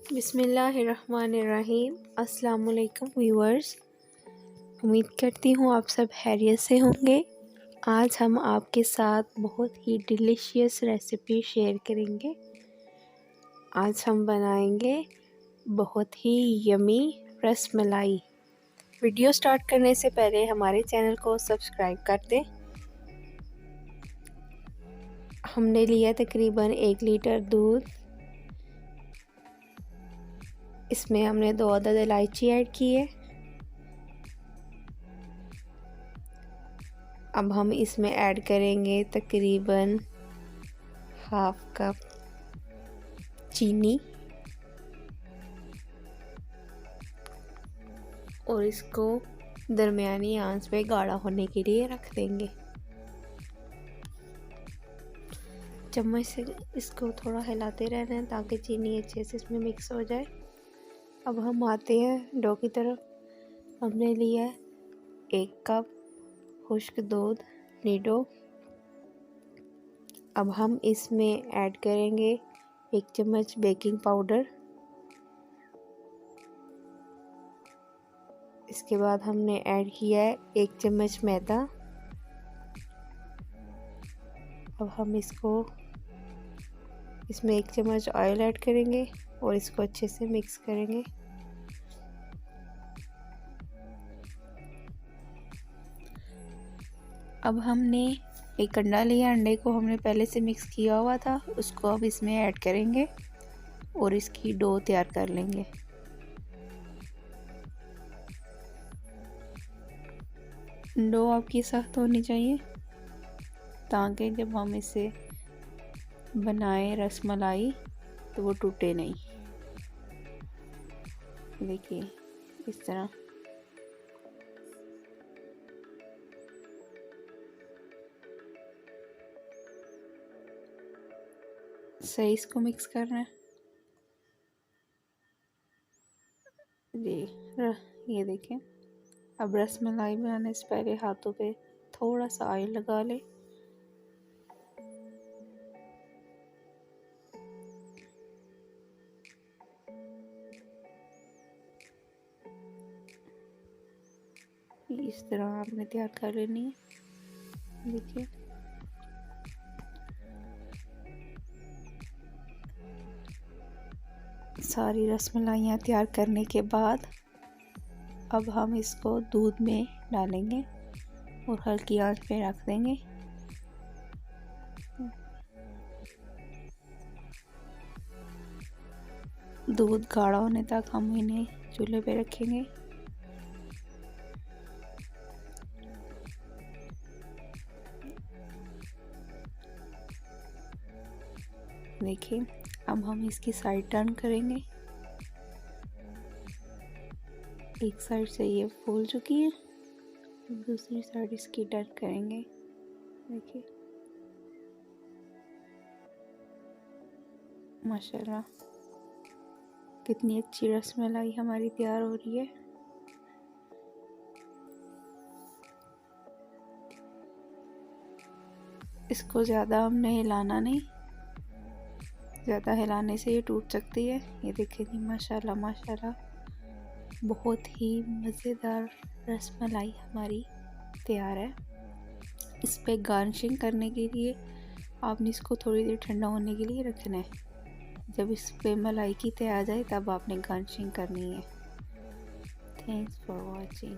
बिस्मिल्लाहिर्रहमानिर्रहीम। अस्सलाम वालेकुम व्यूअर्स, उम्मीद करती हूँ आप सब खैरियत से होंगे। आज हम आपके साथ बहुत ही डिलीशियस रेसिपी शेयर करेंगे। आज हम बनाएंगे बहुत ही यमी रसमलाई। वीडियो स्टार्ट करने से पहले हमारे चैनल को सब्सक्राइब कर दें। हमने लिया तकरीबन 1 लीटर दूध। इसमें हमने 2 अदद इलायची ऐड की है। अब हम इसमें ऐड करेंगे तकरीबन हाफ कप चीनी और इसको दरमियानी आंच पे गाढ़ा होने के लिए रख देंगे। चम्मच से इसको थोड़ा हिलाते रहना है ताकि चीनी अच्छे से इसमें मिक्स हो जाए। अब हम आते हैं डो की तरफ। हमने लिया है 1 कप खुश्क दूध नीडो। अब हम इसमें ऐड करेंगे 1 चम्मच बेकिंग पाउडर। इसके बाद हमने ऐड किया है 1 चम्मच मैदा। अब हम इसमें 1 चम्मच ऑयल ऐड करेंगे और इसको अच्छे से मिक्स करेंगे। अब हमने एक अंडा लिया, अंडे को हमने पहले से मिक्स किया हुआ था, उसको अब इसमें ऐड करेंगे और इसकी डो तैयार कर लेंगे। डो आपकी सख्त होनी चाहिए ताकि जब हम इसे बनाए रसमलाई तो वो टूटे नहीं। देखिए इस तरह सही इसको मिक्स करना है जी। ये देखें, अब रसमलाई बनाने से पहले हाथों पे थोड़ा सा ऑयल लगा लें। इस तरह आपने तैयार कर लेनी है। देखिए सारी रसमलाइयाँ तैयार करने के बाद अब हम इसको दूध में डालेंगे और हल्की आंच पे रख देंगे। दूध गाढ़ा होने तक हम इन्हें चूल्हे पे रखेंगे। देखिए अब हम इसकी साइड टर्न करेंगे। एक साइड से ये फूल चुकी है, दूसरी साइड इसकी टर्न करेंगे। देखिए माशाल्लाह कितनी अच्छी रसमलाई हमारी तैयार हो रही है। इसको ज़्यादा हमने हिलाना नहीं, ज़्यादा हिलाने से ये टूट सकती है। ये देखिए जी माशाल्लाह माशाल्लाह बहुत ही मज़ेदार रसमलाई हमारी तैयार है। इस पे गार्निशिंग करने के लिए आपने इसको थोड़ी देर ठंडा होने के लिए रखना है। जब इस पे मलाई की तय आ जाए तब आपने गार्निशिंग करनी है। Thanks for watching.